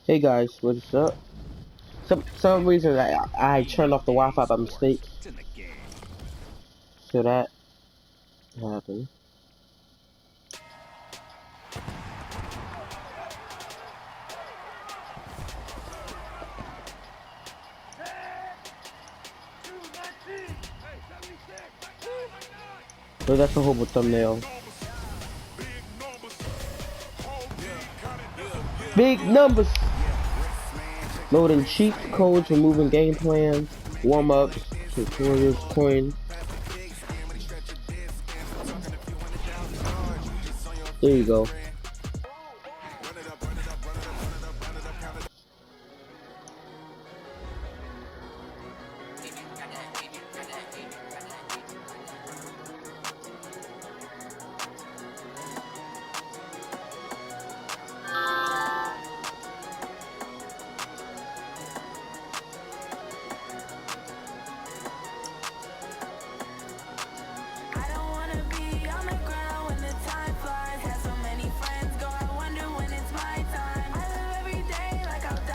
Hey guys, what's up? Some reason I turned off the Wi-Fi by mistake, so that happened. So that's a horrible thumbnail. Big numbers. Loading cheat codes, removing game plans, warm-ups, tutorials, coins. There you go.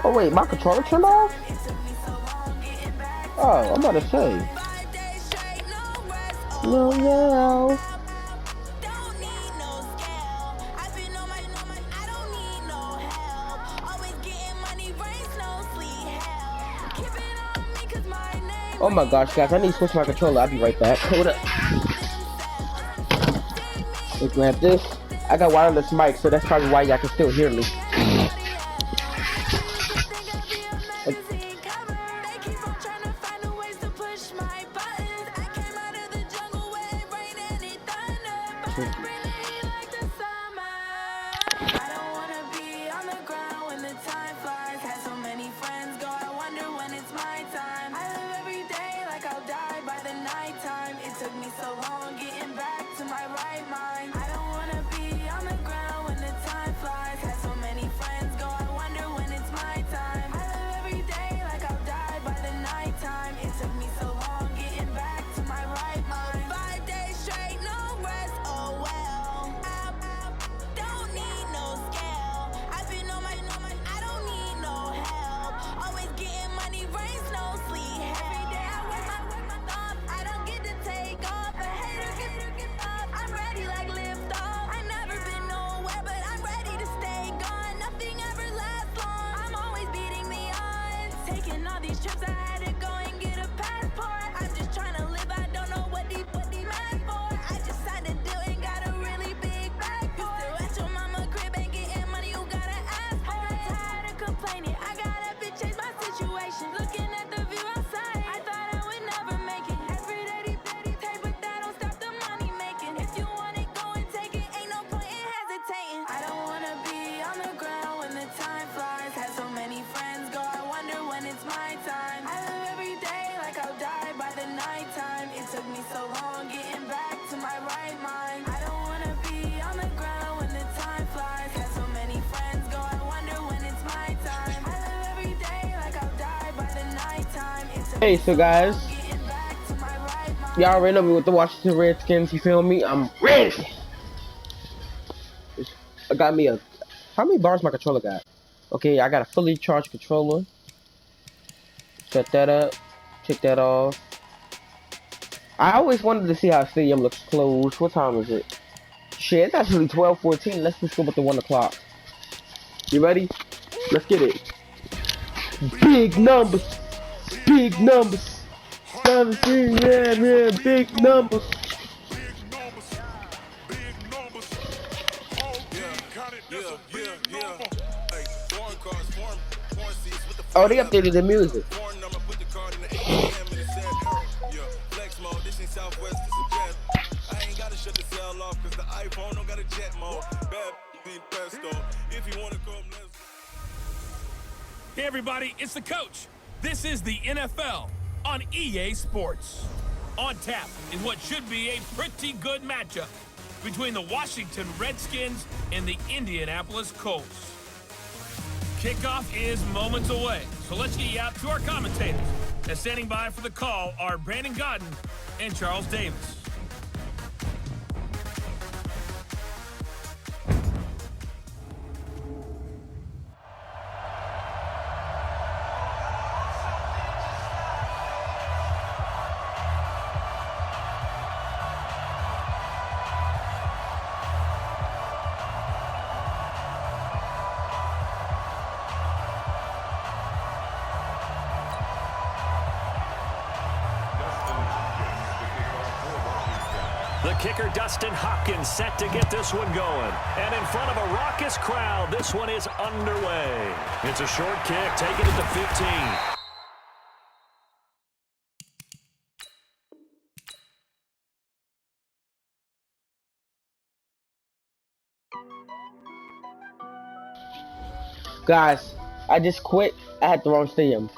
Oh wait, my controller turned off? Oh, I'm about to say. No, no. Oh my gosh, guys, I need to switch my controller. I'll be right back. Hold up. Looking at this, I got wireless mic, so that's probably why y'all can still hear me. Hey, so guys, y'all already know me with the Washington Redskins, you feel me? I'm ready! I got me a... How many bars my controller got? Okay, I got a fully charged controller. Set that up. Take that off. I always wanted to see how stadium looks closed. What time is it? Shit, it's actually 12:14. Let's just go with the 1 o'clock. You ready? Let's get it. Big numbers. Big numbers. 17, yeah, big numbers. Oh, they updated the music. Hey everybody, it's the coach. This is the NFL on EA Sports. On tap is what should be a pretty good matchup between the Washington Redskins and the Indianapolis Colts. Kickoff is moments away, so let's get you out to our commentators. And standing by for the call are Brandon Godden and Charles Davis. kicker Dustin Hopkins set to get this one going. And in front of a raucous crowd, this one is underway. It's a short kick, taking it to 15. Guys, I just quit. I had the wrong stadium.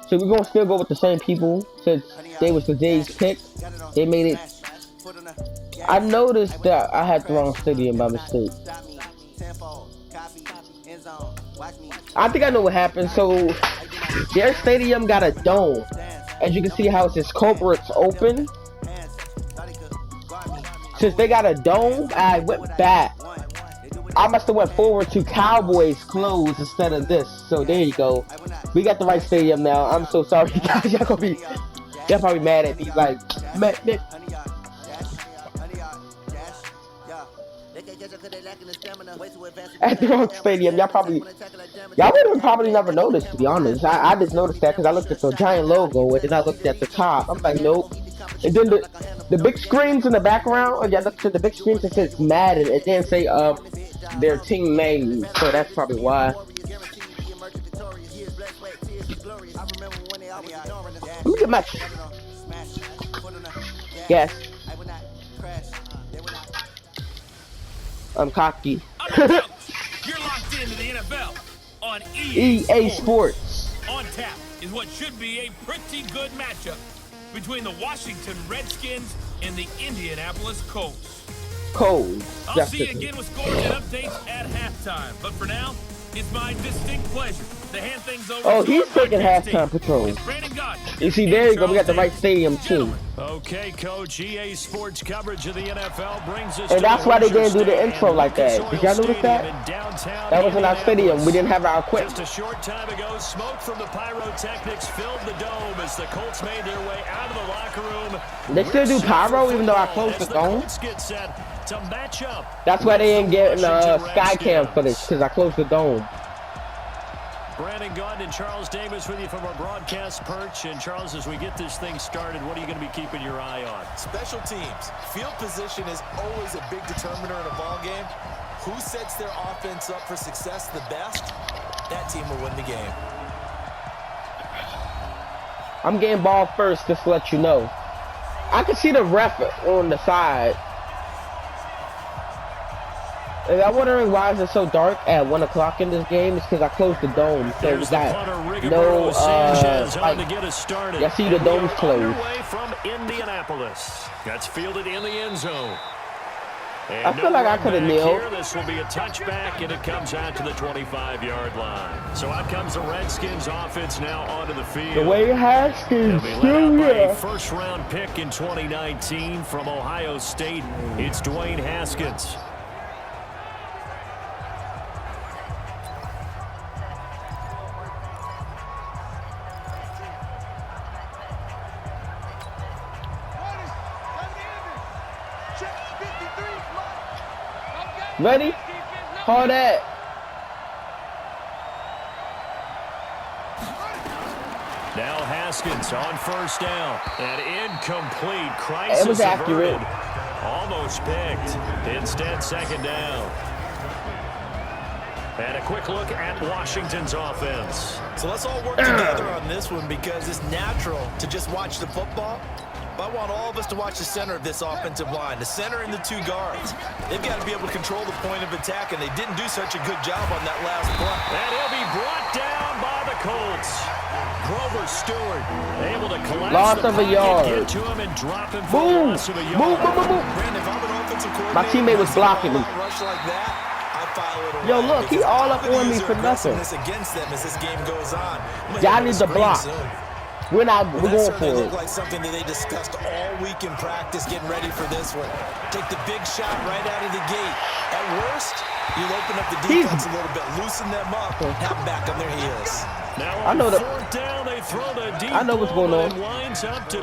So we're gonna still go with the same people since they was today's pick. They made it. I noticed that I had the wrong stadium by mistake. I think I know what happened. So their stadium got a dome. As you can see how it says corporates open. Since they got a dome, I went back. I must have went forward to Cowboys clothes instead of this. So there you go. We got the right stadium now. I'm so sorry, guys. Y'all probably mad at me. Like, man. At the wrong stadium, y'all would have probably never noticed, to be honest. I just noticed that because I looked at the giant logo and then I looked at the top. I'm like, nope. And then the big screens in the background, or y'all looked at the big screens that says Madden. It didn't say their team name, so that's probably why. Let me get my yes. I'm cocky. You're locked into the NFL on EA Sports. On tap is what should be a pretty good matchup between the Washington Redskins and the Indianapolis Colts. I'll see you again with scores and updates at halftime. But for now, it's my distinct pleasure to hand things over. Oh, he's taking halftime patrol. You see, there you go. We got the right stadium too. Okay, Coach. EA Sports coverage of the NFL brings us. And that's why they didn't do the intro like that. Did y'all notice that? That was in our stadium. We didn't have our equipment. Just a short time ago, smoke from the pyrotechnics filled the dome as the Colts made their way out of the locker room. They still do pyro even though I closed the dome. That's why they ain't getting Skycam footage because I closed the dome. Brandon Gaudin and Charles Davis with you from our broadcast perch. And Charles, as we get this thing started, what are you going to be keeping your eye on? Special teams. Field position is always a big determiner in a ball game. Who sets their offense up for success the best, that team will win the game. I'm getting ball first, just to let you know. I can see the ref on the side. And I'm wondering why is it so dark at 1 o'clock in this game? It's because I closed the dome, so we got no like, you see the dome's closed. From Indianapolis, that's fielded in the end zone. I feel like I could have nailed. This will be a touchback, and it comes out to the 25-yard line. So out comes the Redskins offense now onto the field. The way Haskins, a first-round pick in 2019 from Ohio State. It's Dwayne Haskins. Ready? Hold that. Now Haskins on first down. An incomplete crisis. It was accurate. Almost picked. Instead, second down. And a quick look at Washington's offense. So let's all work together on this one because it's natural to just watch the football. But I want all of us to watch the center of this offensive line, the center and the two guards. They've got to be able to control the point of attack, and they didn't do such a good job on that last play. And he'll be brought down by the Colts. Grover Stewart able to collapse loss of a yard. Get to him and drop him for boom. Loss of a yard. Boom, boom, boom, boom. Brandon, if I'm an offensive coordinator, my teammate was blocking me. Rush like that, I file it Yo, look, he all up on me for nothing. Against them as this game goes on. Y'all need to block. We're going for it. Looked like something that they discussed all week in practice, getting ready for this one. Take the big shot right out of the gate. At worst, you'll open up the defense a little bit, loosen them up, have them back on their heels. Now I know that. Down, they throw the deep I know what's going on.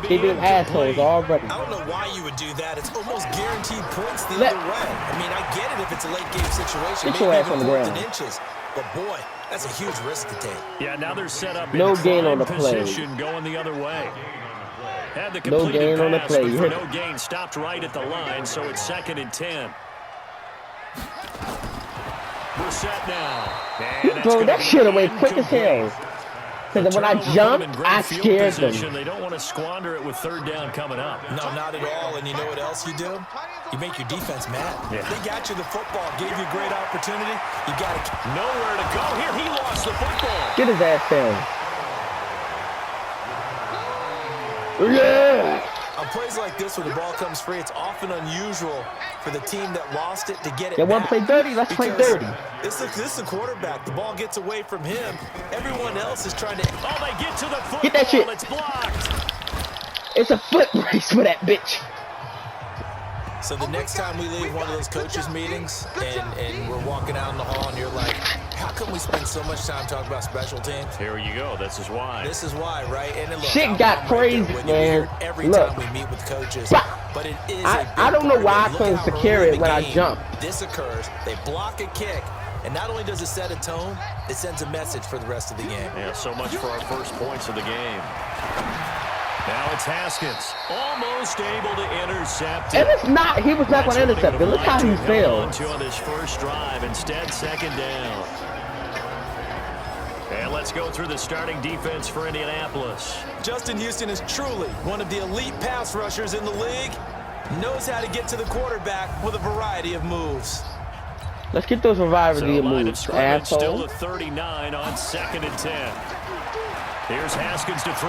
They being assholes already. I don't know why you would do that. It's almost guaranteed points the other way. I mean, I get it if it's a late game situation. Get your ass on the ground. Inches, but boy, that's a huge risk to take. Yeah, now they're set up no in gain on the position play. Going the other way. Had the No completed gain on the pass, play. but You for heard no gain, stopped right at the line, so it's 2nd and 10. Brissett now. And Bro, that shit away quick as hell. Because when I jumped, I scared them. They don't want to squander it with 3rd down coming up. No, not at all. And you know what else you do? You make your defense mad. Yeah. They got you the football, gave you a great opportunity. You got to Nowhere to go here. He lost the football. Get his ass down. Yeah. on plays like this where the ball comes free, it's often unusual for the team that lost it to get it They want back. to play dirty. Let's play dirty. This is the quarterback. The ball gets away from him. Everyone else is trying to. Oh, they get to the football. Get that shit. It's blocked. It's a foot race for that bitch. So the next time we leave one of those coaches meetings and we're walking out in the hall and you're like, how come we spend so much time talking about special teams? Here you go. This is why. This is why, right? And look, Shit got crazy, man. Every Look. time we meet with coaches, but it is. I don't know why I couldn't secure it when I jump. This occurs. They block a kick, and not only does it set a tone, it sends a message for the rest of the game. Yeah, so much for our first points of the game. Now it's Haskins, almost able to intercept it. And it's not, he was not going to intercept it. Look how he failed. On his first drive, instead second down. And let's go through the starting defense for Indianapolis. Justin Houston is truly one of the elite pass rushers in the league. Knows how to get to the quarterback with a variety of moves. Let's get those variety So of line of moves, scrimmage still asshole. at 39 on 2nd and 10. Here's Haskins to throw.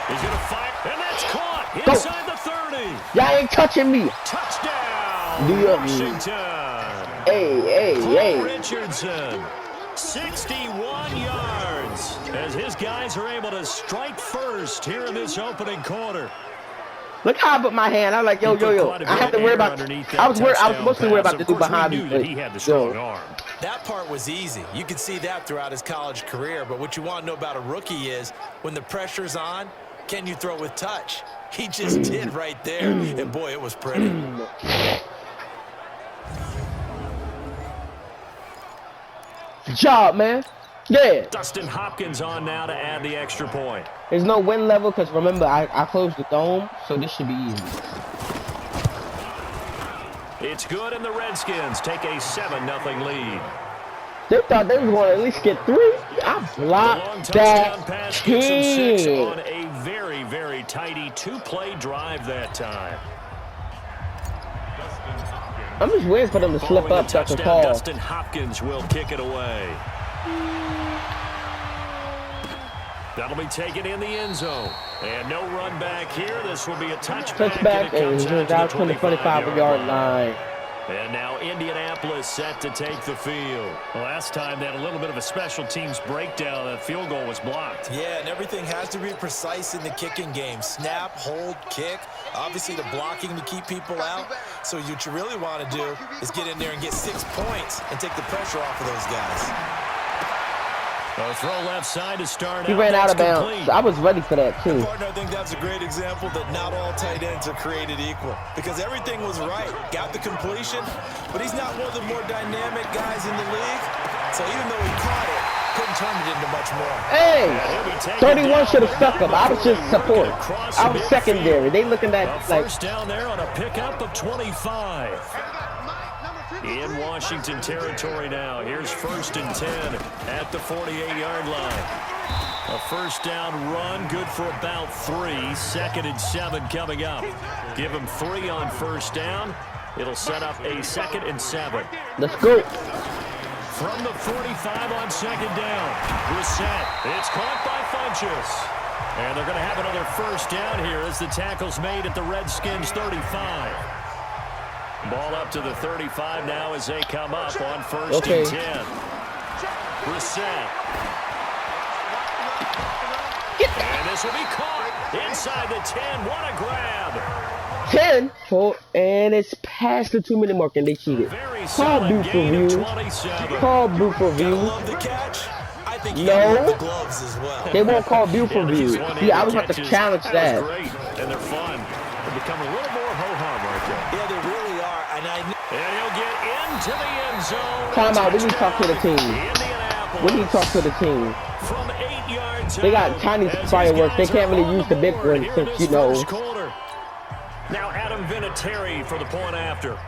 He's going to fire, and that's caught inside the 30. Y'all ain't touching me. Touchdown, Do you- Washington. Hey. Paul Richardson, 61 yards, as his guys are able to strike first here in this opening quarter. Look how I put my hand. I'm like, yo. I have to worry about. I was mostly worried about the dude behind me. That he had the strong arm. That part was easy. You could see that throughout his college career. But what you want to know about a rookie is when the pressure's on, can you throw with touch? He just did right there. And, boy, it was pretty. Good job, man. Yeah. Dustin Hopkins on now to add the extra point. There's no win level because remember I closed the dome, so this should be easy. It's good, and the Redskins take a 7-0 lead. They thought they was going to at least get 3. I The long blocked touchdown that pass gets him 6 on kid. a very, very tidy 2-play drive that time. I'm just waiting for them to slip Following up the so I can touchdown, call. Dustin Hopkins will kick it away. That'll be taken in the end zone. And no run back here. This will be a touchback. Touchback and it he's comes out to the 25 25-yard line. And now Indianapolis set to take the field. Last time they had a little bit of a special teams breakdown. That field goal was blocked. Yeah, and everything has to be precise in the kicking game. Snap, hold, kick. Obviously, the blocking to keep people out. So what you really want to do is get in there and get 6 points and take the pressure off of those guys. A throw left side to start. He ran out of bounds. I was ready for that too. Partner, I think that's a great example that not all tight ends are created equal because everything was right. Got the completion, but he's not one of the more dynamic guys in the league. So even though he caught it, couldn't turn it into much more. Hey, 31 should have stuck him. I was just support. I was secondary. They looking at like first down there on a pickup of 25. In Washington territory now. Here's 1st and 10 at the 48-yard line. A first down run, good for about 3. 2nd and 7 coming up. Give him 3 on first down. It'll set up a 2nd and 7. let's go. From the 45 on 2nd down. Brissett. It's caught by Funchess. And they're going to have another first down here as the tackle's made at the Redskins 35. Ball up to the 35 now as they come up on 1st and 10. Brissett. And this will be caught inside the 10. What a grab. 10 for, and it's past the 2-minute mark and they cheated. Very Call solid Booth gain of review. 27. Call Booth review. Love the catch. I think he No. loved the gloves as well. They won't call Booth review. See, I was about to Catches. challenge That that. was great, and they're fun. They become a little more ho-hum right there. Yeah, they really are. And he'll get into the end zone. Time out, we need to talk to the team. When he talk to the team, From 8 yards they got out, tiny as his fireworks. They guys can't are really on use the big board ones here since, this you know. first quarter. Now Adam Vinatieri for the point after.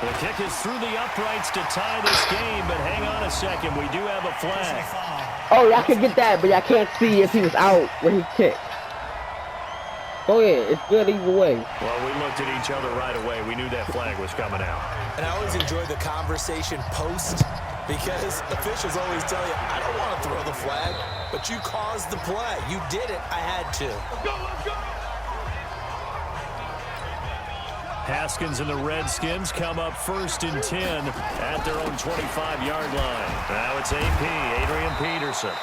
The kick is through the uprights to tie this game, but hang on a second. We do have a flag. Oh, y'all can get that, but y'all can't see if he was out when he kicked. Go ahead. It's good either way. Well, we looked at each other right away. We knew that flag was coming out. And I always enjoy the conversation post because officials always tell you, I don't want to throw the flag, but you caused the play. You did it. I had to. Let's go, let's go. Haskins and the Redskins come up 1st and 10 at their own 25-yard line. Now it's AP, Adrian Peterson.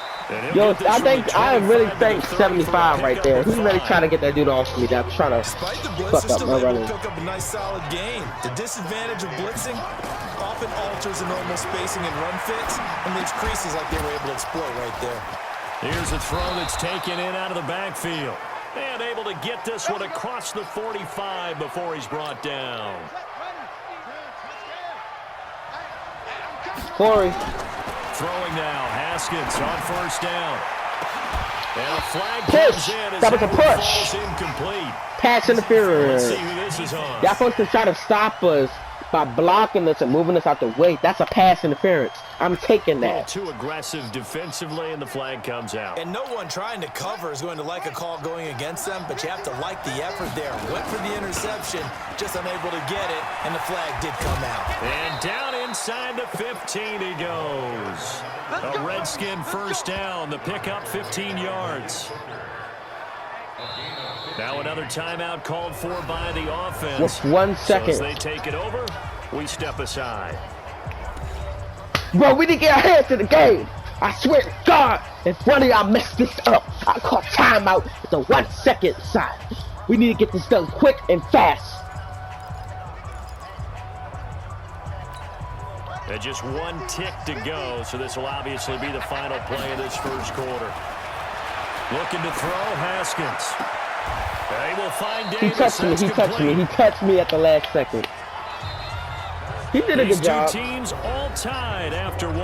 Yo, I really think 75 right there. He's really trying to get that dude off me. I'm trying to Despite the blitz, fuck they're up still my able running. to pick up a nice solid gain. The disadvantage of blitzing often alters the normal spacing and run fits and leaves creases like they were able to exploit right there. Here's a throw that's taken in out of the backfield. And able to get this one across the 45 before he's brought down. Corey. Throwing now, Haskins on 1st down. And a flag Push. comes in as That was a that one push. falls incomplete. Pass Let's interference. see who this is on. Y'all supposed to try to stop us by blocking us and moving us out the way. That's a pass interference. I'm taking A little that. too aggressive defensively, and the flag comes out. And no one trying to cover is going to like a call going against them, but you have to like the effort there. Went for the interception, just unable to get it, and the flag did come out. And down inside the 15 he goes. A Redskin 1st down. The pickup 15 yards. Now another timeout called for by the offense. With 1 second. So as they take it over, we step aside. Bro, we didn't get our hands in the game. I swear to God, if one of y'all messed this up, I'll call timeout. It's a 1 second side. We need to get this done quick and fast. And just 1 tick to go, so this will obviously be the final play of this first quarter. Looking to throw, Haskins. They will find Davis. He touched me. He touched me. He touched me at the last second. He did a These good job. two teams all tied after 1.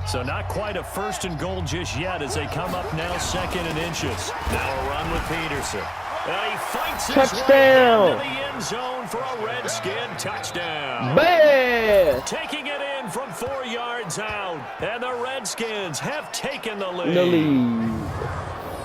So not quite a 1st and goal just yet as they come up now 2nd and inches. Now a run with Peterson. And he fights his Touchdown. way into the end zone for a Redskin touchdown. Bam! Taking it in from 4 yards out. And the Redskins have taken the lead. The lead.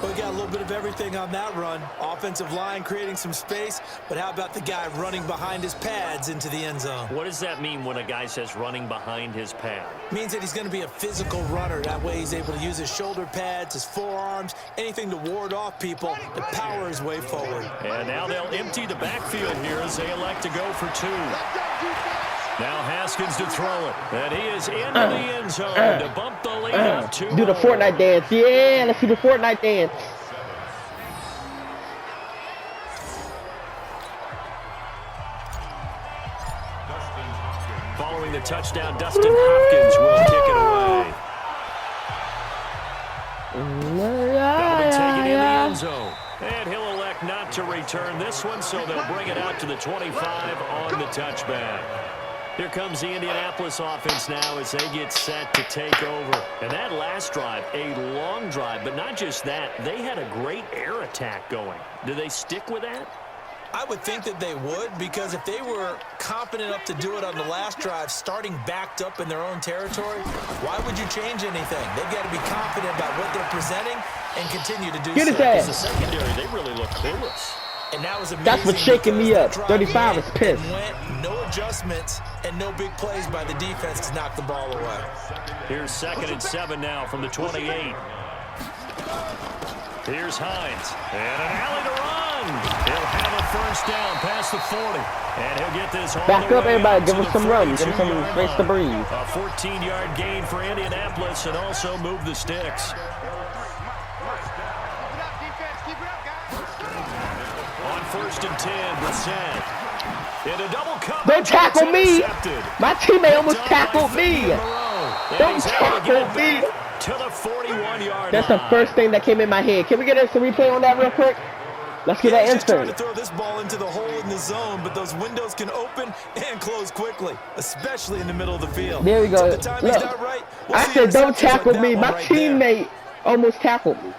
We got a little bit of everything on that run. Offensive line creating some space, but how about the guy running behind his pads into the end zone? What does that mean when a guy says running behind his pad? Means that he's going to be a physical runner. That way he's able to use his shoulder pads, his forearms, anything to ward off people to power his way forward. And now they'll empty the backfield here as they elect to go for 2. Now Haskins to throw it. And he is into the end zone to bump the lead up to Do the Fortnite dance. Yeah, let's see the Fortnite dance. Following the touchdown, Dustin Hopkins will kick it away. That'll be taken in the end zone. And he'll elect not to return this one, so they'll bring it out to the 25 on the touchback. Here comes the Indianapolis offense now as they get set to take over. And that last drive, a long drive, but not just that. They had a great air attack going. Do they stick with that? I would think that they would, because if they were confident enough to do it on the last drive, starting backed up in their own territory, why would you change anything? They've got to be confident about what they're presenting and continue to do Get so. his ass. The secondary, they really look clueless. And that was amazing. That's what's shaking me up. That drive 35 hit is pissed. and went, no adjustments and no big plays by the defense to knock the ball away. Here's 2nd and 7 now from the 28. Here's Hines. And an alley to run. He'll have a 1st down past the 40. And he'll get this all Back the up, way everybody. out Give to him the some run. Give him some 42-yard space to line. breathe. A 14-yard gain for Indianapolis and also move the sticks. On 1st and 10, Brissett. In a double coverage. Don't tackle me. Intercepted. My teammate almost Picked up by tackled me. Fabian Moreau. Don't tackle me. To the 41-yard That's the line. first thing that came in my head. Can we get us a replay on that real quick? Let's get that He's just trying to insert. throw this ball into the hole in the zone, but those windows can open and close quickly, especially in the middle of the field. There we go. So if the timing's Look, not right, we'll I see said don't interceptions like tackle that me. one My right there. teammate almost tackled me.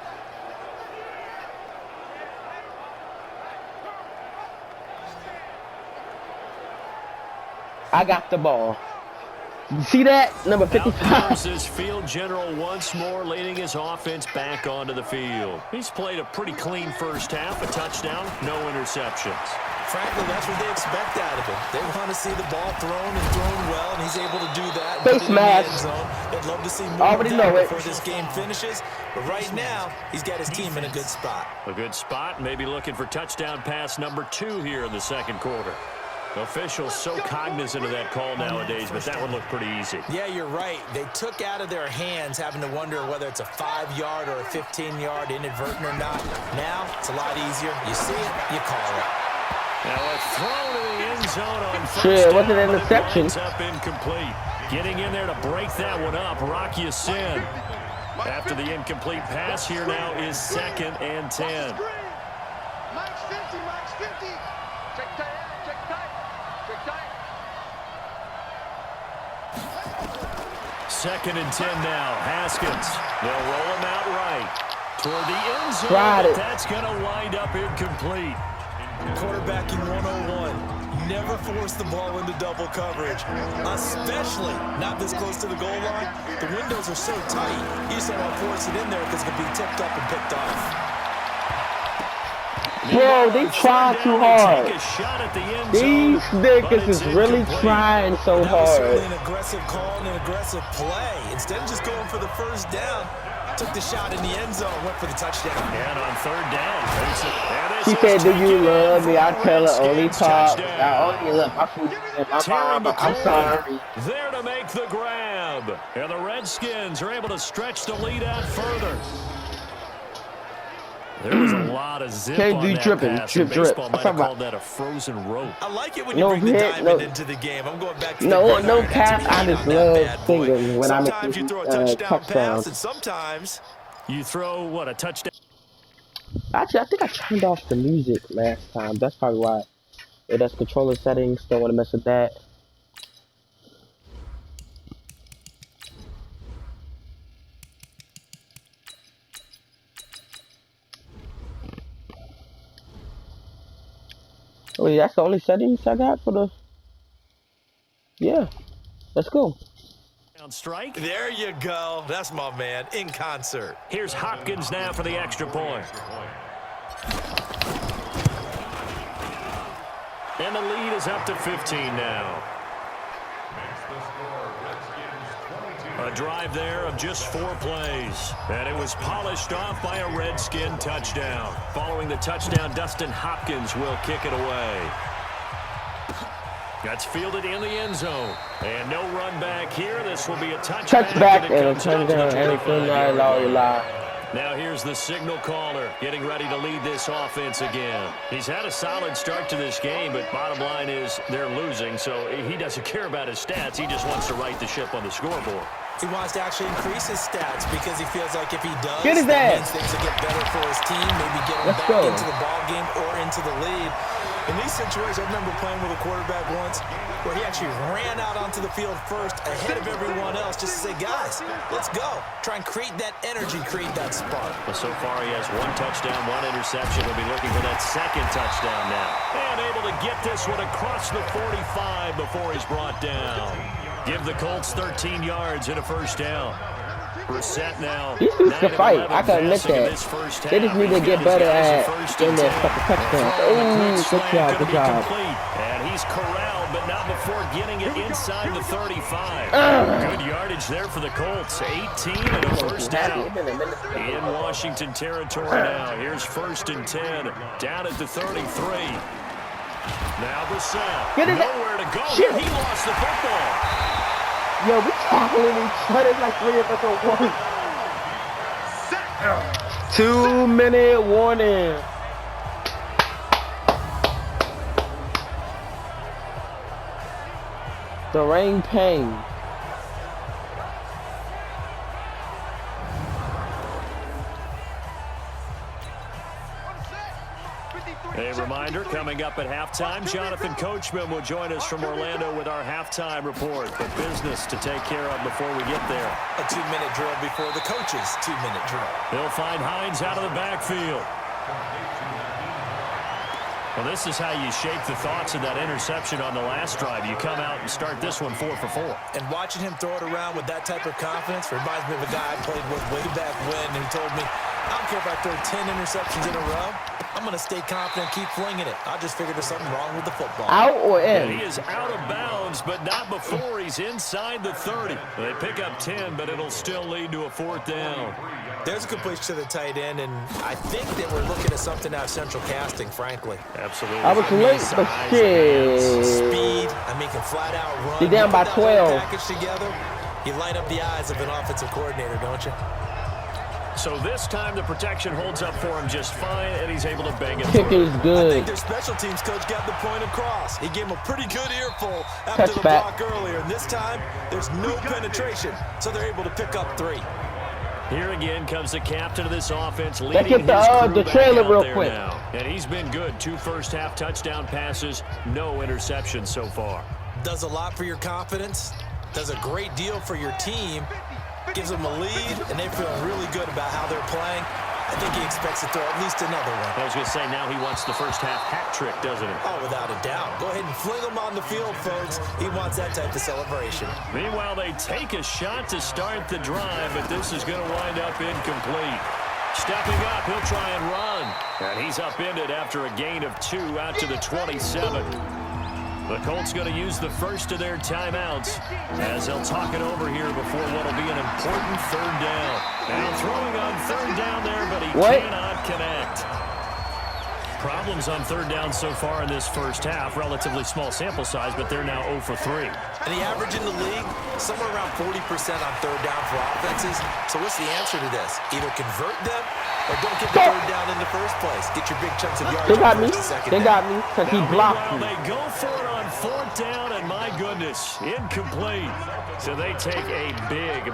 I got the ball. You see that? Number Out 55. comes this field general once more, leading his offense back onto the field. He's played a pretty clean first half, a touchdown, no interceptions. Frankly, that's what they expect out of him. They want to see the ball thrown and thrown well, and he's able to do that. And Face put it in the mask. end zone. They'd love to see more Already of know that it. before this game finishes. But right now, he's got his team in a good spot. A good spot, maybe looking for touchdown pass number 2 here in the second quarter. Officials so cognizant of that call nowadays, but that one looked pretty easy. Yeah, you're right. They took out of their hands having to wonder whether it's a 5-yard or a 15-yard inadvertent or not. Now, it's a lot easier. You see it, you call it. Now a throw to the end zone on first Shit, down, wasn't an but it interception. winds up incomplete. Getting in there to break that one up, Rocky Sin. After the incomplete pass, here now is 2nd and 10. Mike's 50, Mike's 50. Check tight, check tight, check tight. 2nd and 10 now. Haskins. They'll roll him out right toward the end zone, Tried but it. that's going to wind up incomplete. Quarterbacking 101. Never force the ball into double coverage, especially not this close to the goal line. The windows are so tight, you just don't want to force it in there because it can be tipped up and picked off. Bro, they try too hard. Take a shot at the end These zone, but niggas it's is really incomplete. trying so That was certainly hard. an aggressive call and an aggressive play. Instead of just going for the first down, took the shot in the end zone, went for the touchdown. And on 3rd down, She said, do you love me? I tell her only pop. I only love my food and my mama. I'm sorry. There to make the grab. And the Redskins are able to stretch the lead out further. There was a lot of zip Can't on do that dripping. pass. Drip, and drip. baseball I'm might have talking called that a frozen rope. I like it when No you bring the hit, diamond no- into the game. I'm going back to No, the no gridiron. cap. That's I me just on that love bad boy. fingers when I'm Sometimes you throw a touchdown pass, touchdowns. and sometimes You throw, what, a touchdown? Actually, I think I turned off the music last time. That's probably why. Yeah, that's controller settings. Don't want to mess with that. Oh, yeah, that's the only settings I got for the. Yeah, let's go. Strike. there you go. That's my man in concert. Here's Hopkins now for the extra point. And the lead is up to 15 now. A drive there of just 4 plays. And it was polished off by a Redskin touchdown. Following the touchdown, Dustin Hopkins will kick it away. That's fielded in the end zone. And no run back here. This will be a Touchback and a comes out to the touchdown. Everything 25-yard line. lie. Now here's the signal caller getting ready to lead this offense again. He's had a solid start to this game, but bottom line is they're losing, so he doesn't care about his stats. He just wants to right the ship on the scoreboard. He wants to actually increase his stats because he feels like if he does, Get his that ass. means things will get better for his team, maybe get him Let's back go. into the ball game or into the lead. In these situations, I remember playing with a quarterback once where he actually ran out onto the field first ahead of everyone else just to say, guys, let's go. Try and create that energy, create that spark. Well, so far he has 1 touchdown, 1 interception. He'll be looking for that second touchdown now. And able to get this one across the 45 before he's brought down. Give the Colts 13 yards and a first down. Brissett now. These dudes can 9 of fight. 11 I can admit passing in that. this first They just half. need to He's get got his better guys at first getting and their 10. fucking touchdowns. Throw on the Ooh, quick good slant, job, gonna good be job. complete. And he's corralled, but not before getting it inside the 35. Good yardage there for the Colts. 18 and a first down. In Washington territory now. Here's 1st and 10. Down at the 33. Now Brissett. Get it. Nowhere to go. Shit. He lost the football. Yo, we tackling each other like 3 of us at once. 2-minute warning. The rain pain. reminder, coming up at halftime, Jonathan Coachman will join us from Orlando with our halftime report. But business to take care of before we get there. A 2-minute drill before the coach's 2-minute drill. They'll find Hines out of the backfield. Well, this is how you shake the thoughts of that interception on the last drive. You come out and start this one 4 for 4. And watching him throw it around with that type of confidence reminds me of a guy I played with way back when who told me, I don't care if I throw 10 interceptions in a row. I'm going to stay confident, keep flinging it. I just figured there's something wrong with the football. Out or in? And he is out of bounds, but not before he's inside the 30. They pick up 10, but it'll still lead to a 4th down. There's a completion to the tight end, and I think that we're looking at something out of central casting, frankly. Absolutely. I was late, but shit. Speed. I mean, can flat out run. You're down by 12. Package together, you light up the eyes of an offensive coordinator, don't you? So this time the protection holds up for him just fine, and he's able to bang it Kick through. is I good. think their special teams coach got the point across. He gave him a pretty good earful after the Touchback. block earlier, and this time there's no penetration, so they're able to pick up 3. Here again comes the captain of this offense, leading Let's get the trailer real quick. Now. And he's been good. 2 first-half touchdown passes, no interceptions so far. Does a lot for your confidence, does a great deal for your team, gives them a lead, and they feel really good about how they're playing. I think he expects to throw at least another one. I was going to say, now he wants the first-half hat trick, doesn't he? Oh, without a doubt. Go ahead and fling him on the field, folks. He wants that type of celebration. Meanwhile, they take a shot to start the drive, but this is going to wind up incomplete. Stepping up, he'll try and run. And he's upended after a gain of 2 out to the 27. The Colts going to use the first of their timeouts as they'll talk it over here before what will be an important 3rd down. Now throwing on 3rd down there, but he cannot connect. Problems on 3rd down so far in this first half. Relatively small sample size, but they're now 0 for 3. And the average in the league, somewhere around 40% on 3rd down for offenses. So what's the answer to this? Either convert them or don't get the 3rd down in the first place. Get your big chunks of yards. They got me. They down. got me because he blocked me. They go for it on 4th down, and my goodness, incomplete. So they take a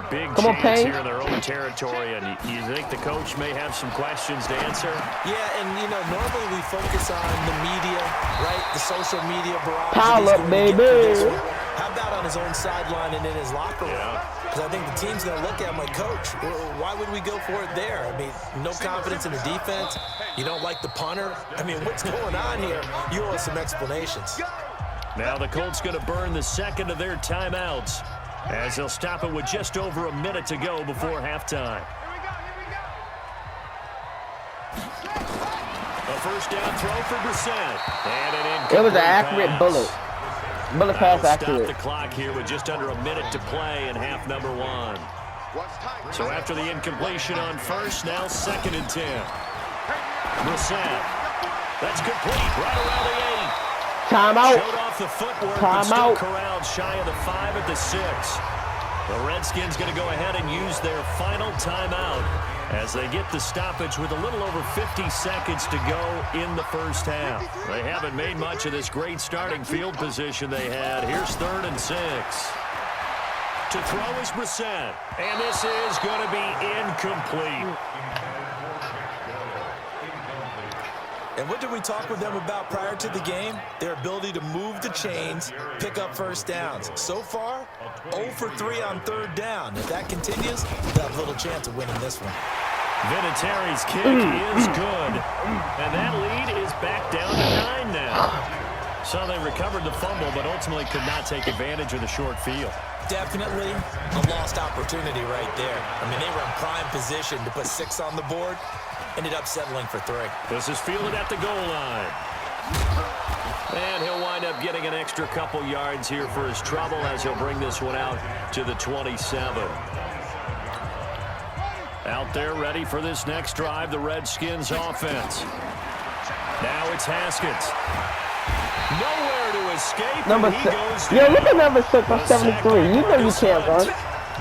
big chance here in their own territory, and you think the coach may have some questions to answer? Yeah, and, you know, normally we focus on the media, right? The social media barrage. Pile up, baby. How about on his own sideline and in his locker room? Because I think the team's going to look at him like, Coach, why would we go for it there? I mean, no confidence in the defense. You don't like the punter. I mean, what's going on here? You owe us some explanations. Now the Colts going to burn the second of their timeouts as they'll stop it with just over a minute to go before halftime. A first down throw for Brissett. And an incomplete It was an accurate pass. bullet pass accurate. Stop the clock here with just under a minute to play in half number 1. So after the incompletion on first, now 2nd and 10. Brissett. That's complete right around the 8. Timeout. Showed off the footwork, but still Timeout. corralled shy of the 5 at the 6. The Redskins going to go ahead and use their final timeout as they get the stoppage with a little over 50 seconds to go in the first half. They haven't made much of this great starting field position they had. Here's 3rd and 6. To throw is Brissett, and this is going to be incomplete. And what did we talk with them about prior to the game? Their ability to move the chains, pick up first downs. So far, 0 for 3 on 3rd down. If that continues, they'll have little chance of winning this one. Vinatieri's kick is good, and that lead is back down to 9 now. So they recovered the fumble, but ultimately could not take advantage of the short field. Definitely a lost opportunity right there. I mean, they were in prime position to put 6 on the board. Ended up settling for 3. This is fielded at the goal line. And he'll wind up getting an extra couple yards here for his trouble as he'll bring this one out to the 27. Out there ready for this next drive, the Redskins offense. Now it's Haskins. Nowhere to escape. Number 6. Yeah, look at number 6 on 73. You know you can't run.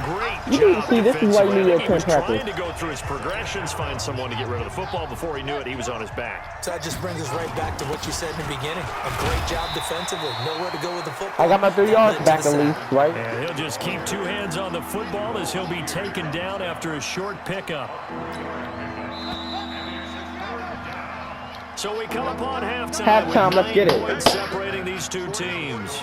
Great You need to see this is why you need your He was 10 practice. trying to go through his progressions, find someone to get rid of the football. Before he knew it, he was on his back. So that just brings us right back to what you said in the beginning. A great job defensively. Nowhere to go with the football. I got my 3 yards back at least, right? And he'll just keep 2 hands on the football as he'll be taken down after a short pickup. So we come upon halftime. Halftime, let's get it. Points separating these two teams.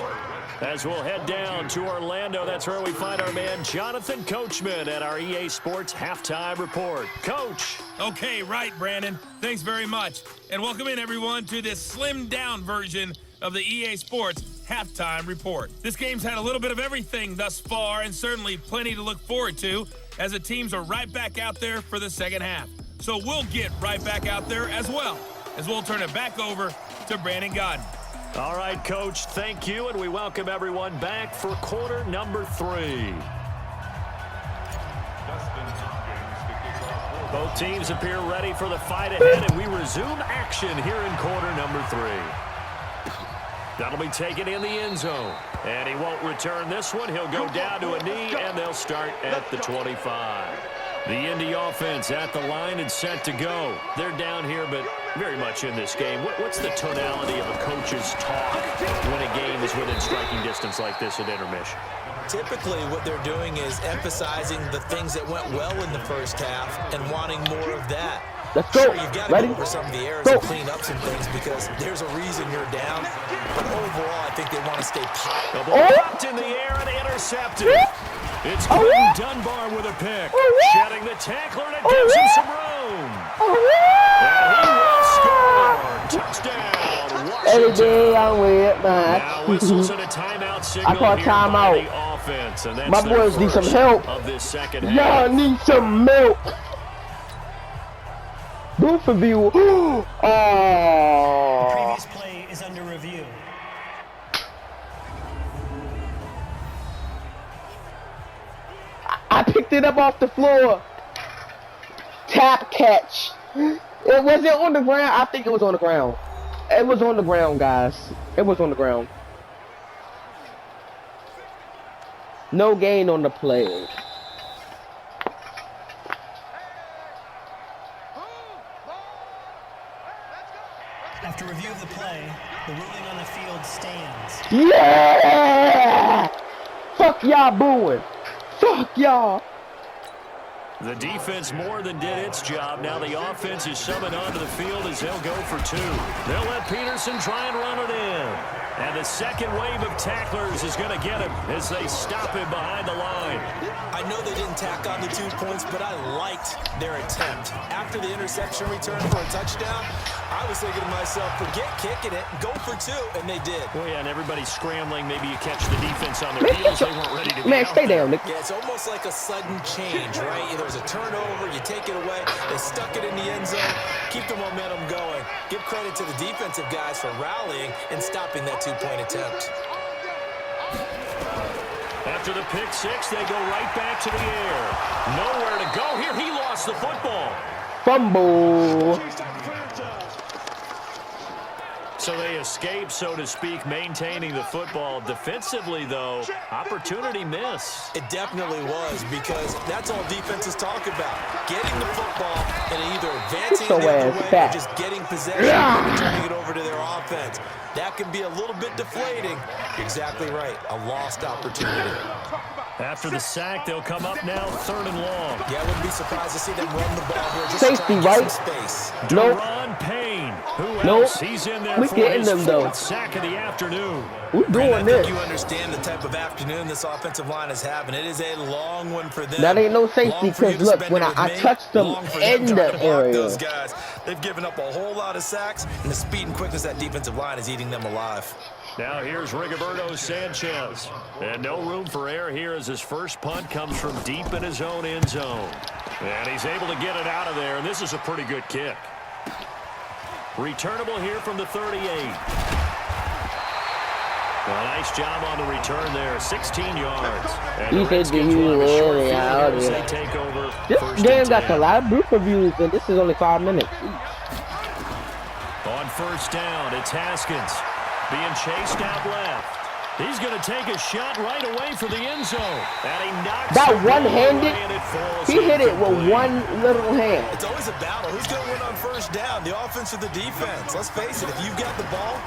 As we'll head down to Orlando, that's where we find our man Jonathan Coachman at our EA Sports Halftime Report. Coach. Okay, right, Brandon. Thanks very much. And welcome in, everyone, to this slimmed-down version of the EA Sports Halftime Report. This game's had a little bit of everything thus far, and certainly plenty to look forward to, as the teams are right back out there for the second half. So we'll get right back out there as well, as we'll turn it back over to Brandon Godden. All right, Coach, thank you, and we welcome everyone back for quarter number 3. Both teams appear ready for the fight ahead, and we resume action here in quarter number 3. That'll be taken in the end zone, and he won't return this one. He'll go down to a knee, and they'll start at the 25. The Indy offense at the line and set to go. They're down here, but very much in this game. What's the tonality of a coach's talk when a game is within striking distance like this at intermission? Typically, what they're doing is emphasizing the things that went well in the first half and wanting more of that. Let's go. Sure, you've got to go over some of the errors and clean up some things because there's a reason you're down. But overall, I think they want to stay positive. The ball dropped in the air and intercepted. It's Quentin Dunbar with a pick. Shedding the tackler, and it gives him some room. And he will score. Touchdown, Washington. Every day I'm with Now my whistles and a timeout signal I call here by timeout. the offense. And that's My their boys need some first help. of this second half. Y'all need some milk. Both of you. The Oh. previous play is under review. I picked it up off the floor. Tap catch. It was it on the ground? I think it was on the ground. It was on the ground, guys. It was on the ground. No gain on the play. After review of the play, the ruling on the field stands. Yeah! Fuck y'all booing. Fuck y'all. The defense more than did its job. Now the offense is summoned onto the field as they'll go for 2. They'll let Peterson try and run it in. And the second wave of tacklers is going to get him as they stop him behind the line. I know they didn't tack on the 2 points, but I liked their attempt. After the interception return for a touchdown, I was thinking to myself, forget kicking it, go for 2, and they did. Well, yeah, and everybody's scrambling. Maybe you catch the defense on their heels. They weren't ready to be Man, out stay there. down, Nick. Yeah, it's almost like a sudden change, right? There was a turnover, you take it away, they stuck it in the end zone, keep the momentum going. Give credit to the defensive guys for rallying and stopping that 2-point attempt. After the pick 6, they go right back to the air. Nowhere to go here. He lost the football. Fumble. So they escape, so to speak, maintaining the football. Defensively, though, opportunity miss. It definitely was, because that's all defenses talk about. Getting the football and either advancing So the other way fat. or just getting possession and turning it over to their offense. That can be a little bit deflating. You're exactly right. A lost opportunity. After the sack, they'll come up now 3rd and long. Yeah, I wouldn't be surprised to see them run the ball here. Just Safety, trying to get right? some space. Nope. Deron Payne. Who Nope. else? He's in there We for getting his them, though. 4th sack of the afternoon. We're Brandon, doing I think this. you understand the type of afternoon this offensive line is having. It is a long one for them. That ain't no safety, Long for you because to look, spend when it I with me, touched them long for in them trying the to block area. those guys. They've given up a whole lot of sacks, and the speed and quickness of that defensive line is eating them alive. Now here's Rigoberto Sanchez. And no room for error here as his first punt comes from deep in his own end zone. And he's able to get it out of there, and this is a pretty good kick. Returnable here from the 38. Well, nice job on the return there, 16 yards. And He the said Redskins that will have a he short really field out here as here. they take over This 1st game and got 10. a lot of group reviews, and this is only 5 minutes. On 1st down, it's Haskins being chased out left. He's going to take a shot right away for the end zone. And he knocks That the ball one-handed, away, and it falls he hit it with incomplete. one little hand. It's always a battle. Who's going to win on 1st down, the offense or the defense? Let's face it, if you've got the ball,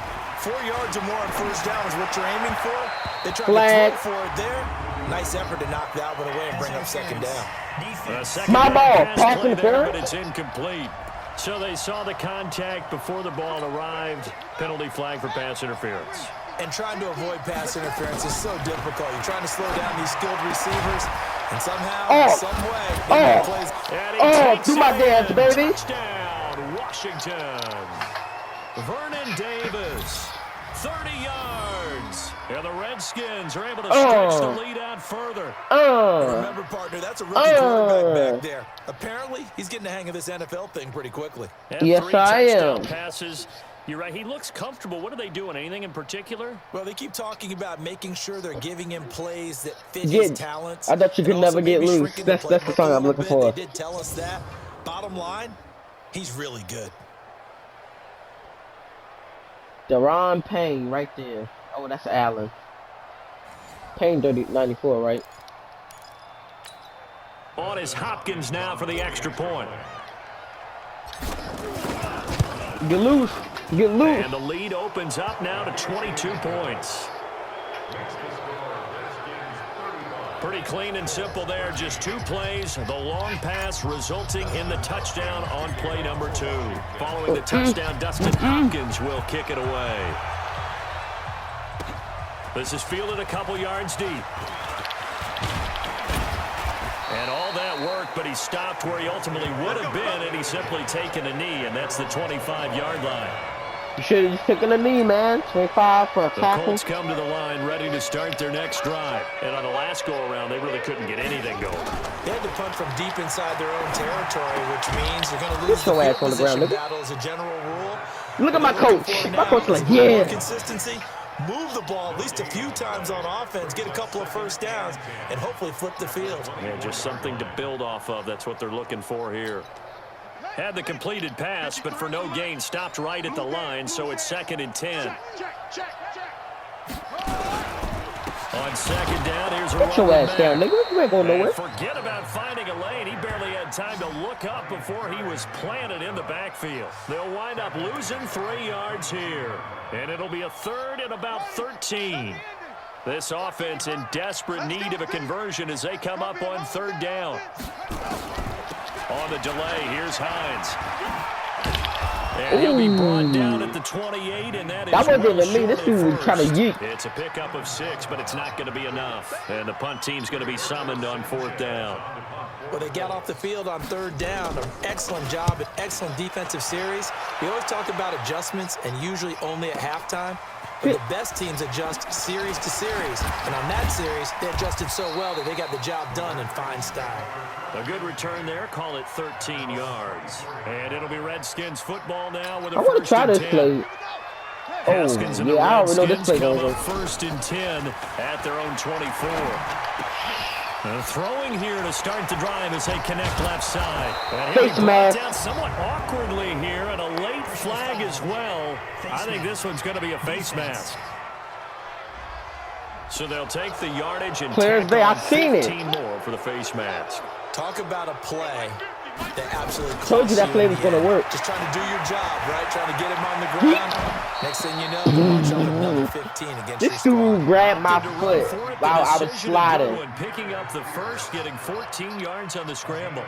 4 yards or more on 1st down is what you're aiming for. They try Flag. to throw for it there. Nice effort to knock that one away and bring up 2nd down. Second My down ball, pass pass play there, interference. but it's incomplete. So they saw the contact before the ball arrived. Penalty flag for pass interference. And trying to avoid pass interference is so difficult. You're trying to slow down these skilled receivers, and somehow, some way, plays. Do my dance, baby. Touchdown, Washington. Vernon Davis, 30 yards. And the Redskins are able to stretch the lead out further. Remember, partner, that's a rookie quarterback back there. Apparently, he's getting the hang of this NFL thing pretty quickly. And yes, 3 I touchdown am. passes. You're right. He looks comfortable. What are they doing? Anything in particular? Well, they keep talking about making sure they're giving him plays that fit his talents. I thought you could never get loose. That's the song I'm looking for. They did tell us that. Bottom line, he's really good. Deron Payne right there. Oh, that's Allen. Payne 94, right? On is Hopkins now for the extra point. Get loose. Get loose. And the lead opens up now to 22 points. Pretty clean and simple there. Just 2 plays. The long pass resulting in the touchdown on play number 2. Following the touchdown, Dustin Hopkins will kick it away. This is fielded a couple yards deep. And all that work, but he stopped where he ultimately would have been, and he's simply taken a knee, and that's the 25-yard line. You should have just taken a knee, man. 25 for a The tackle. Colts come to the line ready to start their next drive. And on the last go-around, they really couldn't get anything going. They had to punt from deep inside their own territory, which means they're going to lose Get your the ass on the ground, nigga. battle as a general rule. Look at my coach. My coach like, yeah. Consistency. Move the ball at least a few times on offense, get a couple of first downs, and hopefully flip the field. Yeah, just something to build off of. That's what they're looking for here. Had the completed pass, but for no gain, stopped right at the line, so it's 2nd and 10. On 2nd down, here's a Get your ass down, nigga. You ain't going nowhere. Forget about finding a lane. He barely had time to look up before he was planted in the backfield. They'll wind up losing 3 yards here. And it'll be a 3rd and about 13. This offense in desperate need of a conversion as they come up on 3rd down. On the delay, here's Hines. And he'll be brought down at the 28, and that is wasn't even me. This dude was trying to yeet. It's a pickup of 6, but it's not going to be enough. And the punt team's going to be summoned on 4th down. Well, they got off the field on 3rd down. An excellent job, an excellent defensive series. We always talk about adjustments, and usually only at halftime. But the best teams adjust series to series. And on that series, they adjusted so well that they got the job done in fine style. A good return there. Call it 13 yards. And it'll be Redskins football now with a I want to try this play. Haskins and the I already know this Redskins play come going up 1st and 10 at their own 24. Throwing here to start the drive as they connect left side. And Face mask. Down somewhat awkwardly here, and a late flag as well. I think this one's going to be a face mask. So they'll take the yardage and Clear day. I've seen it. 15 more for the face mask. Talk about a play that absolutely Told you that play was going to work. Just trying to do your job, right? Trying to get him on the ground. Next thing you know, you march up another 15 against This dude grabbed my foot while I was sliding. Picking up the first, getting 14 yards on the scramble.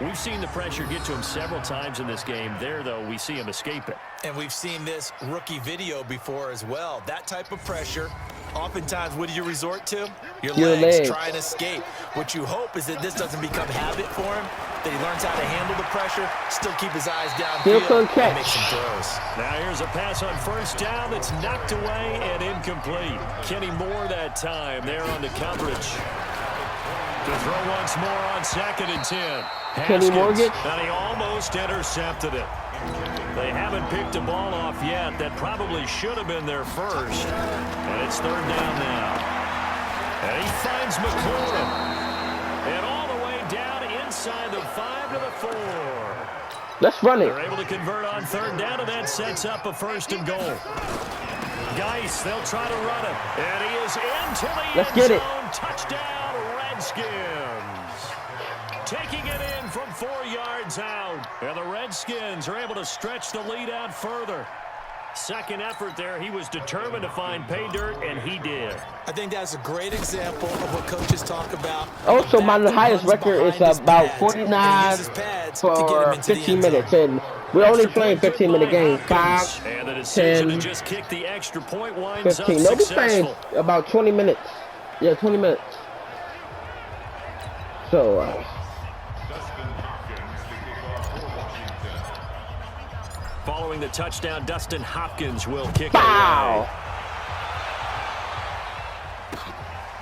We've seen the pressure get to him several times in this game. There, though, we see him escape it. And we've seen this rookie video before as well. That type of pressure, oftentimes, what do you resort to? Your legs. Try and escape. What you hope is that this doesn't become habit for him, that he learns how to handle the pressure, still keep his eyes downfield, and make some throws. Now here's a pass on 1st down that's knocked away and incomplete. Kenny Moore that time there on the coverage. To throw once more on 2nd and 10. Kenny Morgan. And he almost intercepted it. They haven't picked a ball off yet. That probably should have been their first. And it's 3rd down now. And he finds McLaurin. And all the way down inside the 5 to the 4. Let's run it. They're able to convert on 3rd down, and that sets up a 1st and goal. Geis, they'll try to run it. And he is into the Let's end get it. zone. Touchdown, Redskins. Taking it in from 4 yards out. And the Redskins are able to stretch the lead out further. Second effort there. He was determined to find pay dirt, and he did. I think that's a great example of what coaches talk about. Also, my highest record is about 49 for 15 minutes. And We're only playing 15-minute games. 5, and the decision 10, to just kick the extra point winds 15. up No, we're playing successful. about 20 minutes. Yeah, 20 minutes. So, Following the touchdown, Dustin Hopkins will kick wow. it away.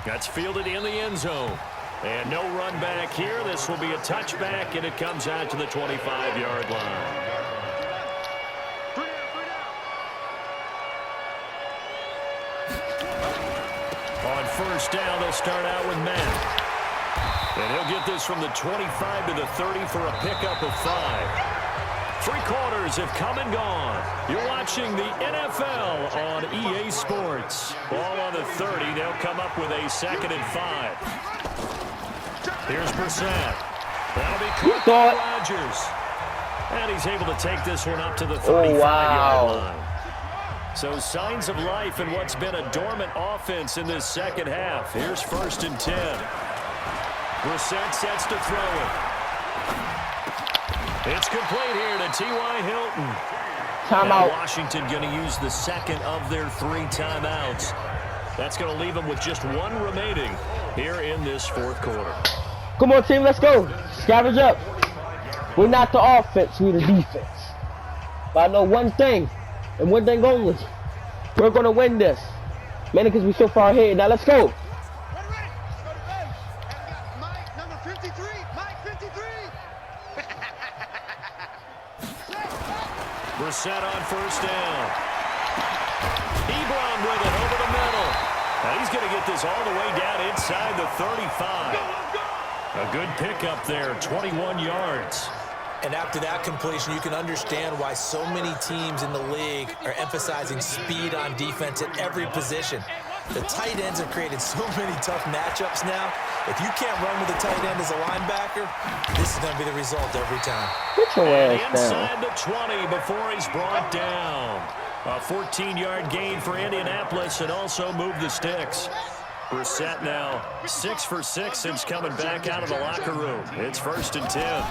That's fielded in the end zone. And no run back here. This will be a touchback, and it comes out to the 25-yard line. On first down, they'll start out with Matt. And he'll get this from the 25 to the 30 for a pickup of 5. 3 quarters have come and gone. You're watching the NFL on EA Sports. Ball on the 30. They'll come up with a 2nd and 5. Here's Brissett. That'll be caught by Rodgers. And he's able to take this one up to the 35-yard line. So signs of life in what's been a dormant offense in this second half. Here's 1st and 10. Brissett sets to throw it. It's complete here to T.Y. Hilton. Timeout. Washington going to use the 2nd of their 3 timeouts. That's going to leave them with just 1 remaining here in this 4th quarter. Come on, team, let's go. Scavenge up. We're not the offense, we're the defense. But I know one thing, and one thing only. We're going to win this. Mainly because we're so far ahead. Now let's go. Mike, number 53. Mike, 53. Brissett on first down. Ebron with it over the middle. And he's going to get this all the way down inside the 35. A good pickup there, 21 yards. And after that completion, you can understand why so many teams in the league are emphasizing speed on defense at every position. The tight ends have created so many tough matchups now. If you can't run with a tight end as a linebacker, this is going to be the result every time. Get your ass Inside down. the 20 before he's brought down. A 14-yard gain for Indianapolis and also move the sticks. Brissett now 6 for 6 since coming back out of the locker room. It's 1st and 10.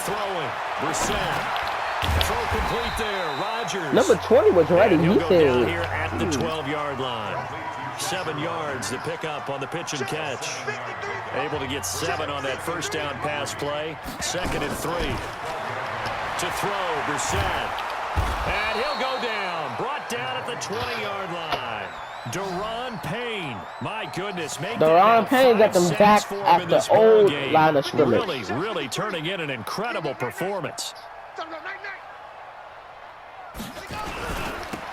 Throwing. Brissett. Throw complete there. Rodgers. Number 20 was ready. And he'll He go down said, here at the 12-yard line. 7 yards to pick up on the pitch and catch. Able to get 7 on that first down pass play. 2nd and 3. To throw, Brissett. And he'll go down. Brought down at the 20-yard line. Daron Payne. My goodness. Daron Payne got them back at the old line of scrimmage. Really turning in an incredible performance.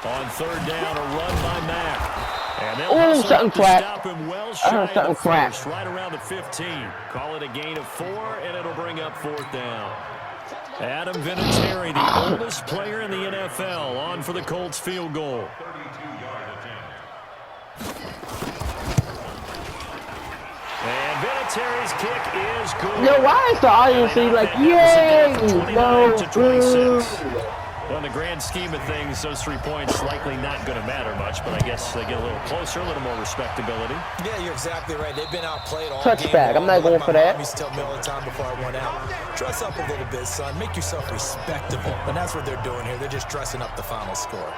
On 3rd down, a run by Mack. And they'll something cracked. stop him well I shy heard of the something cracked. first, right around the 15. Call it a gain of 4, and it'll bring up 4th down. Adam Vinatieri, the oldest player in the NFL, on for the Colts field goal. And Vinatieri's kick is good. yo, why is the audience like, yay, no, Well, in the grand scheme of things, those 3 points likely not going to matter much, but I guess they get a little closer, a little more respectability. Yeah, you're exactly right. They've been outplayed all Touchback. game long. I'm not going Like for my that. mom used to tell me all the time before I went out, dress up a little bit, son. Make yourself respectable. And that's what they're doing here. They're just dressing up the final score.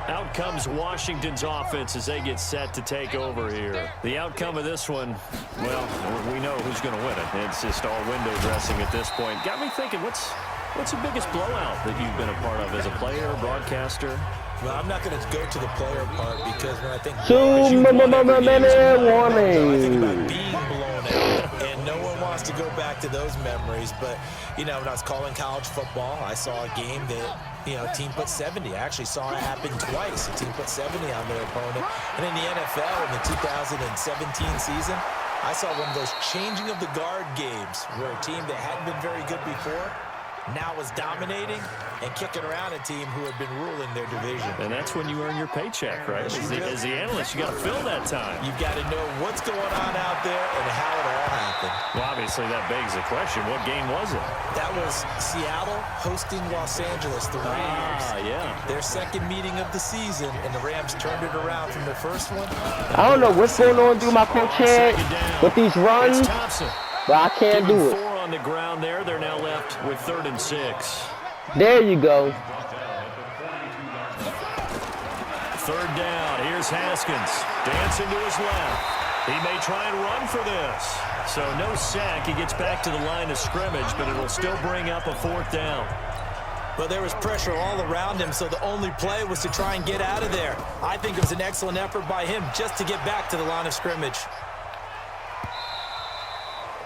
Out comes Washington's offense as they get set to take over here. The outcome of this one, well, we know who's going to win it. It's just all window dressing at this point. Got me thinking, what's the biggest blowout that you've been a part of as a player, broadcaster? Well, I'm not going to go to the player part because when I think 2-minute warning. I think about being blown out, and no one wants to go back to those memories. But, you know, when I was calling college football, I saw a game that, you know, a team put 70. I actually saw it happen twice. A team put 70 on their opponent. And in the NFL in the 2017 season, I saw one of those changing of the guard games where a team that hadn't been very good before now was dominating and kicking around a team who had been ruling their division. And that's when you earn your paycheck, right? As the analyst, you got to fill that time. You've got to know what's going on out there and how it all happened. Well, obviously, that begs the question, what game was it? That was Seattle hosting Los Angeles, the Rams. Yeah. Their second meeting of the season, and the Rams turned it around from their first one. I don't know what's going on through my coach head with these runs, Thompson. but I can't do it. 4 on the ground there. They're now left with 3rd and 6. There you go. Third down. Here's Haskins. Dancing to his left. He may try and run for this. So no sack. He gets back to the line of scrimmage, but it'll still bring up a 4th down. But there was pressure all around him, so the only play was to try and get out of there. I think it was an excellent effort by him just to get back to the line of scrimmage.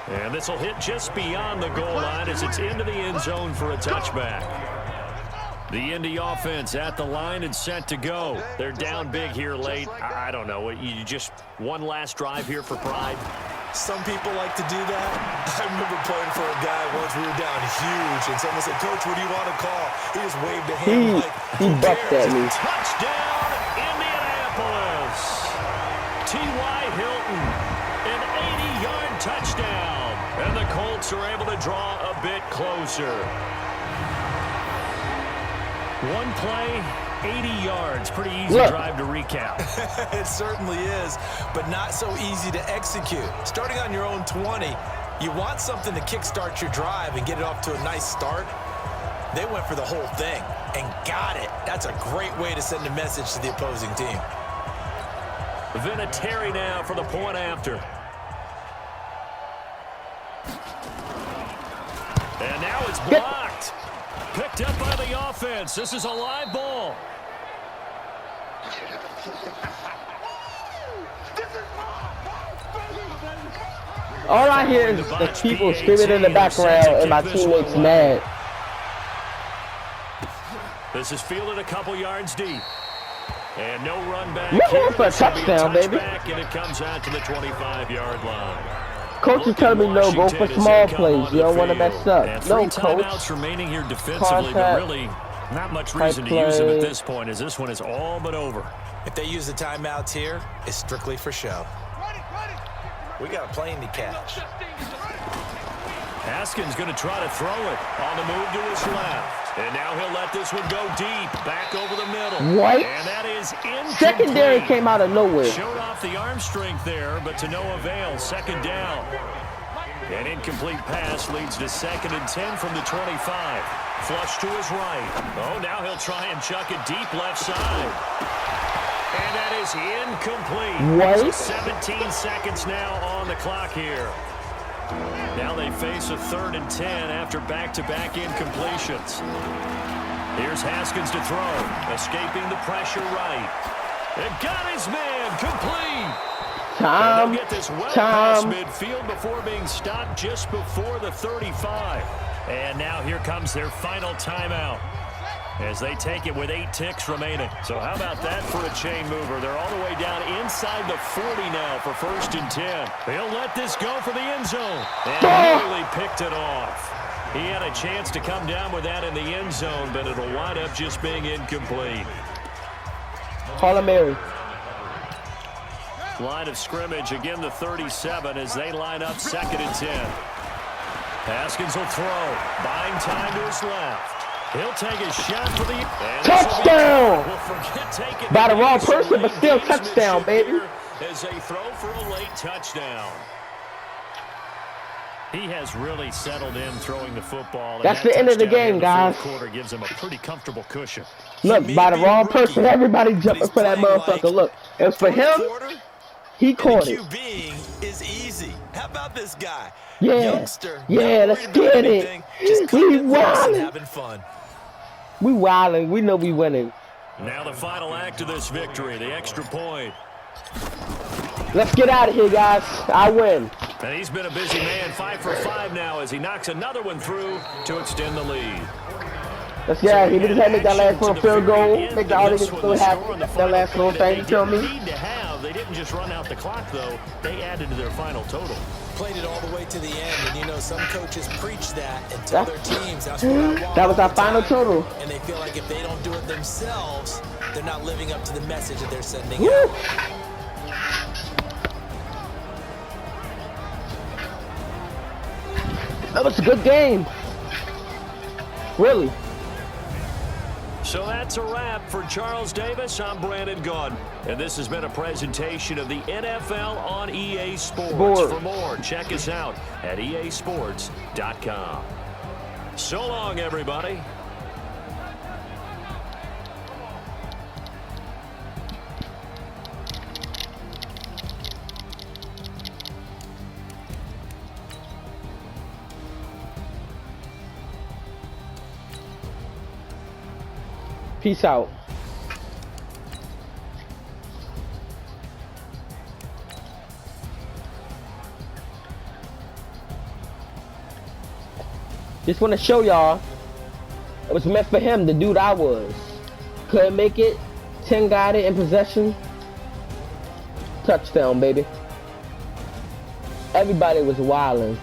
And this will hit just beyond the goal line as it's into the end zone for a touchback. The Indy offense at the line and set to go. They're down big here late. I don't know. You just one last drive here for pride? Some people like to do that. I remember playing for a guy once. We were down huge, and someone said, "Coach, what do you want to call?" He just waved a hand like, he bucked at me. Touchdown, Indianapolis. T.Y. Hilton, an 80-yard touchdown. And the Colts are able to draw a bit closer. One play, 80 yards. Pretty easy drive to recap. It certainly is, but not so easy to execute. Starting on your own 20, you want something to kickstart your drive and get it off to a nice start. They went for the whole thing and got it. That's a great way to send a message to the opposing team. Vinatieri now for the point after. And now it's blocked. Picked up by the offense. This is a live ball. All I hear is the people screaming in the background and my teammates mad. This is fielded a couple yards deep. And no run back. We're going for a touchdown, baby. And it comes out to the 25-yard line. Coach is telling me no, go for small plays. You don't want to mess up. No, coach. Timeouts remaining here defensively, but really not much reason to use them at this point, as this one is all but over. If they use the timeouts here, it's strictly for show. We got a plane to catch. Haskins going to try to throw it on the move to his left. And now he'll let this one go deep, back over the middle. What? And that is incomplete. Secondary came out of nowhere. Showed off the arm strength there, but to no avail. Second down. An incomplete pass leads to 2nd and 10 from the 25. Flush to his right. Oh, now he'll try and chuck it deep left side. And that is incomplete. What? 17 seconds now on the clock here. Now they face a 3rd and 10 after back-to-back incompletions. Here's Haskins to throw. Escaping the pressure right. And got his man complete. Time. Get this well past midfield before being stopped just before the 35. And now here comes their final timeout as they take it with 8 ticks remaining. So how about that for a chain mover? They're all the way down inside the 40 now for 1st and 10. He'll let this go for the end zone. And nearly picked it off. He had a chance to come down with that in the end zone, but it'll wind up just being incomplete. Call him Mary. Line of scrimmage, again the 37 as they line up 2nd and 10. Haskins will throw. Buying time to his left. He'll take a shot for the touchdown. We'll by the wrong person, but still touchdown, baby. As they throw for a late touchdown. He has really settled in throwing the football. That's the end of the game, guys. Quarter gives him a pretty comfortable cushion. Look, by the wrong person, everybody jumping for that motherfucker. Look, it was for him. He caught it. QBing is easy. How about this guy? Yeah, Youngster, yeah, let's get it. We wildin'. We wildin'. We know we winning. Now the final act of this victory, the extra point. Let's get out of here, guys. I win. And he's been a busy man, 5 for 5 now as he knocks another one through to extend the lead. Let's get out of here. We just had to make that last little field goal. Make the audience so happy. That last little thing, you feel me? They didn't just run out the clock, though. They added to their final total. Played it all the way to the end, and you know some coaches preach that and tell their teams that's what I want. That was our final total. And they feel like if they don't do it themselves, they're not living up to the message that they're sending out. That was a good game. Really. So that's a wrap for Charles Davis. I'm Brandon Gaudin, and this has been a presentation of the NFL on EA Sports. For more, check us out at easports.com. So long, everybody. Peace out. Just want to show y'all it was meant for him, the dude I was. Couldn't make it. 10 got it in possession. Touchdown, baby. Everybody was wilding.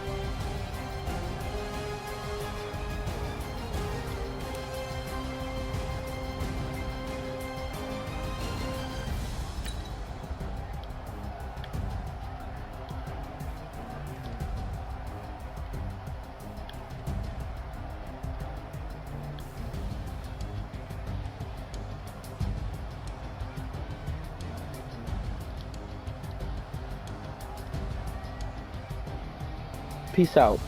Peace out.